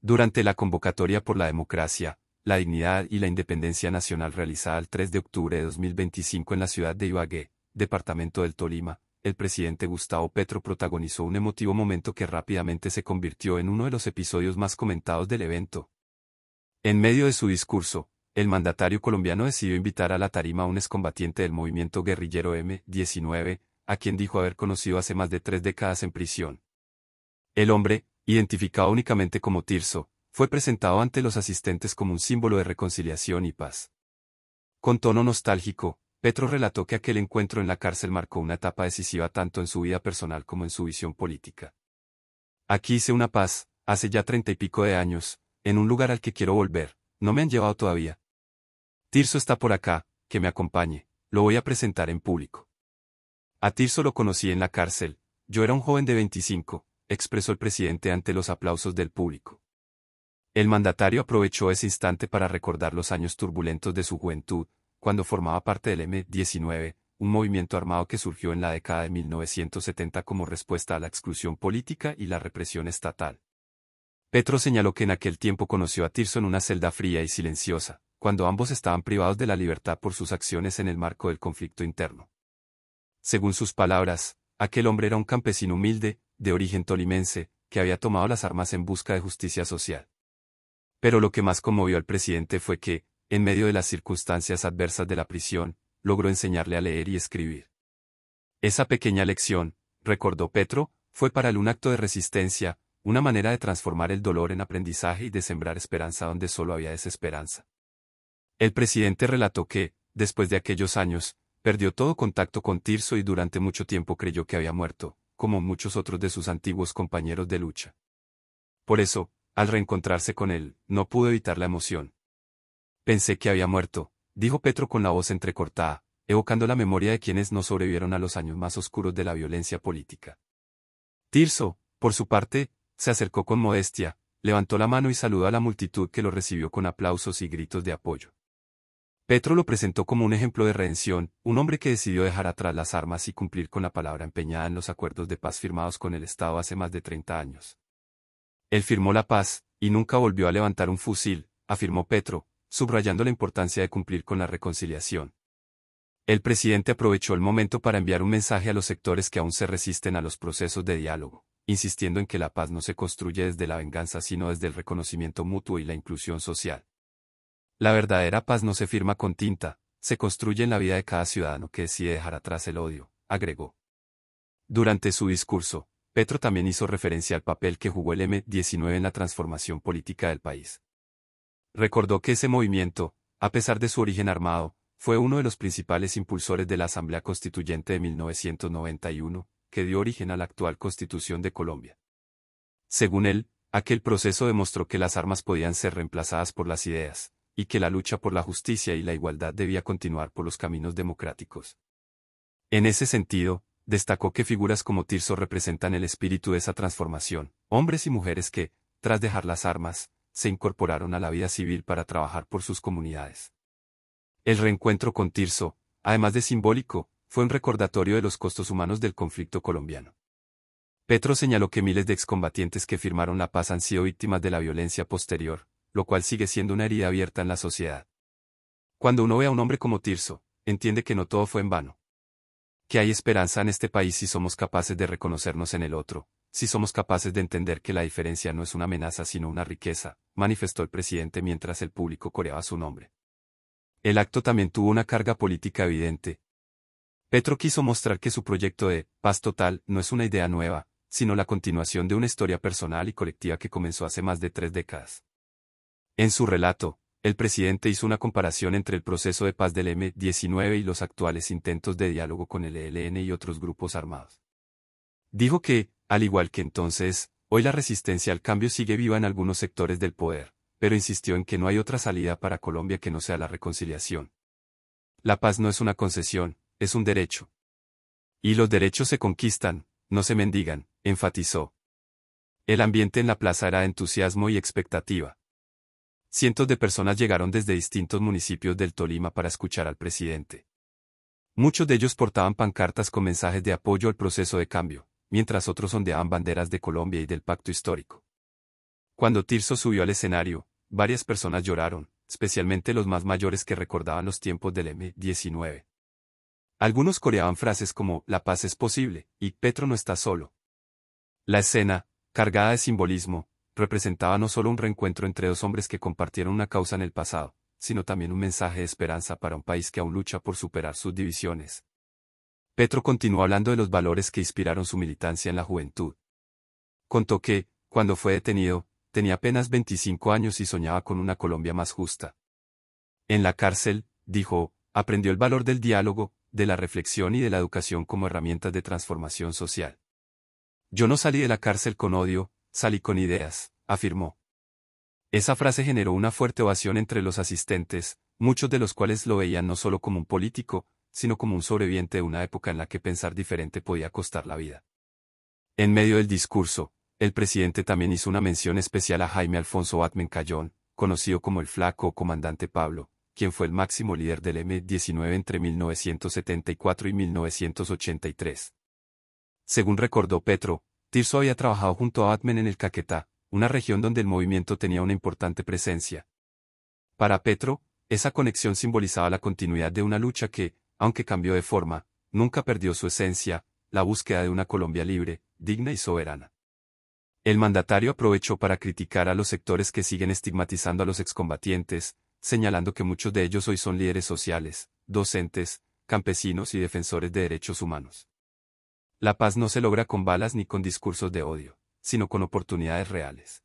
Durante la convocatoria por la democracia, la dignidad y la independencia nacional realizada el 3 de octubre de 2025 en la ciudad de Ibagué, departamento del Tolima, el presidente Gustavo Petro protagonizó un emotivo momento que rápidamente se convirtió en uno de los episodios más comentados del evento. En medio de su discurso, el mandatario colombiano decidió invitar a la tarima a un excombatiente del movimiento guerrillero M-19, a quien dijo haber conocido hace más de 3 décadas en prisión. El hombre, identificado únicamente como Tirso, fue presentado ante los asistentes como un símbolo de reconciliación y paz. Con tono nostálgico, Petro relató que aquel encuentro en la cárcel marcó una etapa decisiva tanto en su vida personal como en su visión política. Aquí hice una paz, hace ya 30 y pico de años, en un lugar al que quiero volver, no me han llevado todavía. Tirso está por acá, que me acompañe, lo voy a presentar en público. A Tirso lo conocí en la cárcel, yo era un joven de 25, expresó el presidente ante los aplausos del público. El mandatario aprovechó ese instante para recordar los años turbulentos de su juventud, cuando formaba parte del M-19, un movimiento armado que surgió en la década de 1970 como respuesta a la exclusión política y la represión estatal. Petro señaló que en aquel tiempo conoció a Tirso en una celda fría y silenciosa, cuando ambos estaban privados de la libertad por sus acciones en el marco del conflicto interno. Según sus palabras, aquel hombre era un campesino humilde, de origen tolimense, que había tomado las armas en busca de justicia social. Pero lo que más conmovió al presidente fue que, en medio de las circunstancias adversas de la prisión, logró enseñarle a leer y escribir. Esa pequeña lección, recordó Petro, fue para él un acto de resistencia, una manera de transformar el dolor en aprendizaje y de sembrar esperanza donde solo había desesperanza. El presidente relató que, después de aquellos años, perdió todo contacto con Tirso y durante mucho tiempo creyó que había muerto, como muchos otros de sus antiguos compañeros de lucha. Por eso, al reencontrarse con él, no pudo evitar la emoción. Pensé que había muerto, dijo Petro con la voz entrecortada, evocando la memoria de quienes no sobrevivieron a los años más oscuros de la violencia política. Tirso, por su parte, se acercó con modestia, levantó la mano y saludó a la multitud que lo recibió con aplausos y gritos de apoyo. Petro lo presentó como un ejemplo de redención, un hombre que decidió dejar atrás las armas y cumplir con la palabra empeñada en los acuerdos de paz firmados con el Estado hace más de 30 años. Él firmó la paz, y nunca volvió a levantar un fusil, afirmó Petro, subrayando la importancia de cumplir con la reconciliación. El presidente aprovechó el momento para enviar un mensaje a los sectores que aún se resisten a los procesos de diálogo, insistiendo en que la paz no se construye desde la venganza sino desde el reconocimiento mutuo y la inclusión social. La verdadera paz no se firma con tinta, se construye en la vida de cada ciudadano que decide dejar atrás el odio, agregó. Durante su discurso, Petro también hizo referencia al papel que jugó el M-19 en la transformación política del país. Recordó que ese movimiento, a pesar de su origen armado, fue uno de los principales impulsores de la Asamblea Constituyente de 1991, que dio origen a la actual Constitución de Colombia. Según él, aquel proceso demostró que las armas podían ser reemplazadas por las ideas, y que la lucha por la justicia y la igualdad debía continuar por los caminos democráticos. En ese sentido, destacó que figuras como Tirso representan el espíritu de esa transformación, hombres y mujeres que, tras dejar las armas, se incorporaron a la vida civil para trabajar por sus comunidades. El reencuentro con Tirso, además de simbólico, fue un recordatorio de los costos humanos del conflicto colombiano. Petro señaló que miles de excombatientes que firmaron la paz han sido víctimas de la violencia posterior, lo cual sigue siendo una herida abierta en la sociedad. Cuando uno ve a un hombre como Tirso, entiende que no todo fue en vano. Que hay esperanza en este país si somos capaces de reconocernos en el otro, si somos capaces de entender que la diferencia no es una amenaza sino una riqueza, manifestó el presidente mientras el público coreaba su nombre. El acto también tuvo una carga política evidente. Petro quiso mostrar que su proyecto de paz total no es una idea nueva, sino la continuación de una historia personal y colectiva que comenzó hace más de 3 décadas. En su relato, el presidente hizo una comparación entre el proceso de paz del M-19 y los actuales intentos de diálogo con el ELN y otros grupos armados. Dijo que, al igual que entonces, hoy la resistencia al cambio sigue viva en algunos sectores del poder, pero insistió en que no hay otra salida para Colombia que no sea la reconciliación. La paz no es una concesión, es un derecho. Y los derechos se conquistan, no se mendigan, enfatizó. El ambiente en la plaza era de entusiasmo y expectativa. Cientos de personas llegaron desde distintos municipios del Tolima para escuchar al presidente. Muchos de ellos portaban pancartas con mensajes de apoyo al proceso de cambio, mientras otros ondeaban banderas de Colombia y del pacto histórico. Cuando Tirso subió al escenario, varias personas lloraron, especialmente los más mayores que recordaban los tiempos del M-19. Algunos coreaban frases como «La paz es posible» y «Petro no está solo». La escena, cargada de simbolismo, representaba no solo un reencuentro entre dos hombres que compartieron una causa en el pasado, sino también un mensaje de esperanza para un país que aún lucha por superar sus divisiones. Petro continuó hablando de los valores que inspiraron su militancia en la juventud. Contó que, cuando fue detenido, tenía apenas 25 años y soñaba con una Colombia más justa. En la cárcel, dijo, aprendió el valor del diálogo, de la reflexión y de la educación como herramientas de transformación social. Yo no salí de la cárcel con odio, salí con ideas, afirmó. Esa frase generó una fuerte ovación entre los asistentes, muchos de los cuales lo veían no solo como un político, sino como un sobreviviente de una época en la que pensar diferente podía costar la vida. En medio del discurso, el presidente también hizo una mención especial a Jaime Alfonso Batman Cayón, conocido como el Flaco o Comandante Pablo, quien fue el máximo líder del M-19 entre 1974 y 1983. Según recordó Petro, Tirso había trabajado junto a Batman en el Caquetá, una región donde el movimiento tenía una importante presencia. Para Petro, esa conexión simbolizaba la continuidad de una lucha que, aunque cambió de forma, nunca perdió su esencia, la búsqueda de una Colombia libre, digna y soberana. El mandatario aprovechó para criticar a los sectores que siguen estigmatizando a los excombatientes, señalando que muchos de ellos hoy son líderes sociales, docentes, campesinos y defensores de derechos humanos. La paz no se logra con balas ni con discursos de odio, sino con oportunidades reales.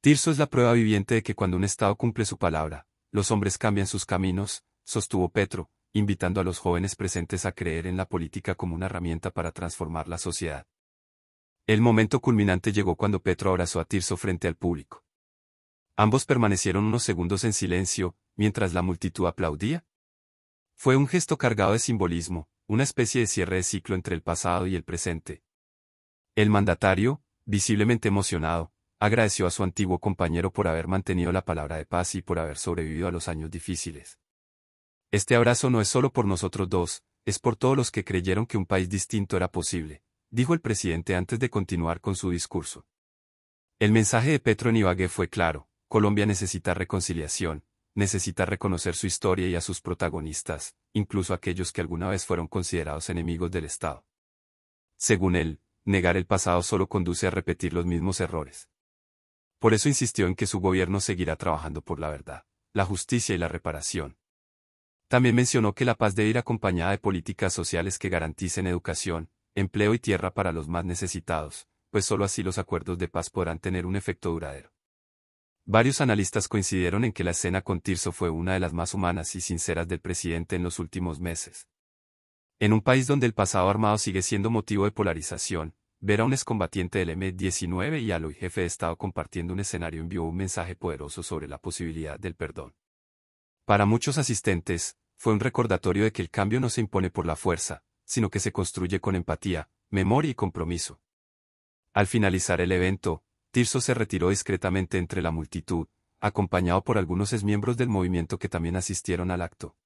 Tirso es la prueba viviente de que cuando un Estado cumple su palabra, los hombres cambian sus caminos, sostuvo Petro, invitando a los jóvenes presentes a creer en la política como una herramienta para transformar la sociedad. El momento culminante llegó cuando Petro abrazó a Tirso frente al público. Ambos permanecieron unos segundos en silencio, mientras la multitud aplaudía. Fue un gesto cargado de simbolismo, una especie de cierre de ciclo entre el pasado y el presente. El mandatario, visiblemente emocionado, agradeció a su antiguo compañero por haber mantenido la palabra de paz y por haber sobrevivido a los años difíciles. Este abrazo no es solo por nosotros dos, es por todos los que creyeron que un país distinto era posible, dijo el presidente antes de continuar con su discurso. El mensaje de Petro en Ibagué fue claro: Colombia necesita reconciliación, necesita reconocer su historia y a sus protagonistas, incluso aquellos que alguna vez fueron considerados enemigos del Estado. Según él, negar el pasado solo conduce a repetir los mismos errores. Por eso insistió en que su gobierno seguirá trabajando por la verdad, la justicia y la reparación. También mencionó que la paz debe ir acompañada de políticas sociales que garanticen educación, empleo y tierra para los más necesitados, pues solo así los acuerdos de paz podrán tener un efecto duradero. Varios analistas coincidieron en que la escena con Tirso fue una de las más humanas y sinceras del presidente en los últimos meses. En un país donde el pasado armado sigue siendo motivo de polarización, ver a un excombatiente del M-19 y al hoy jefe de Estado compartiendo un escenario envió un mensaje poderoso sobre la posibilidad del perdón. Para muchos asistentes, fue un recordatorio de que el cambio no se impone por la fuerza, sino que se construye con empatía, memoria y compromiso. Al finalizar el evento, Tirso se retiró discretamente entre la multitud, acompañado por algunos exmiembros del movimiento que también asistieron al acto.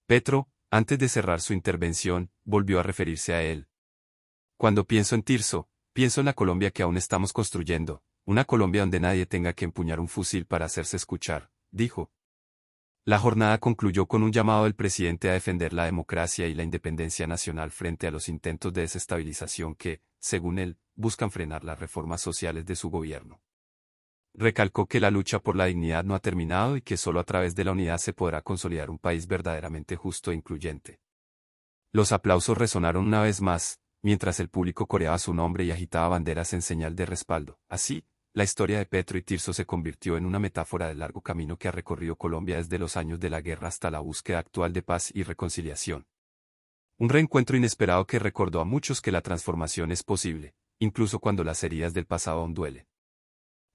Petro, antes de cerrar su intervención, volvió a referirse a él. Cuando pienso en Tirso, pienso en la Colombia que aún estamos construyendo, una Colombia donde nadie tenga que empuñar un fusil para hacerse escuchar, dijo. La jornada concluyó con un llamado del presidente a defender la democracia y la independencia nacional frente a los intentos de desestabilización que, según él, buscan frenar las reformas sociales de su gobierno. Recalcó que la lucha por la dignidad no ha terminado y que solo a través de la unidad se podrá consolidar un país verdaderamente justo e incluyente. Los aplausos resonaron una vez más, mientras el público coreaba su nombre y agitaba banderas en señal de respaldo. Así, la historia de Petro y Tirso se convirtió en una metáfora del largo camino que ha recorrido Colombia desde los años de la guerra hasta la búsqueda actual de paz y reconciliación. Un reencuentro inesperado que recordó a muchos que la transformación es posible, incluso cuando las heridas del pasado aún duelen.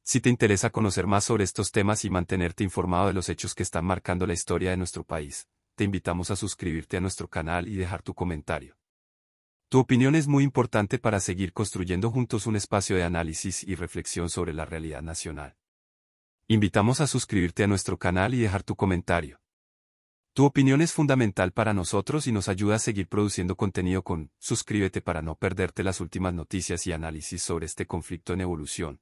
Si te interesa conocer más sobre estos temas y mantenerte informado de los hechos que están marcando la historia de nuestro país, te invitamos a suscribirte a nuestro canal y dejar tu comentario. Tu opinión es muy importante para seguir construyendo juntos un espacio de análisis y reflexión sobre la realidad nacional. Invitamos a suscribirte a nuestro canal y dejar tu comentario. Tu opinión es fundamental para nosotros y nos ayuda a seguir produciendo contenido con Suscríbete para no perderte las últimas noticias y análisis sobre este conflicto en evolución.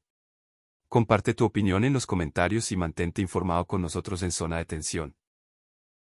Comparte tu opinión en los comentarios y mantente informado con nosotros en Zona de Tensión.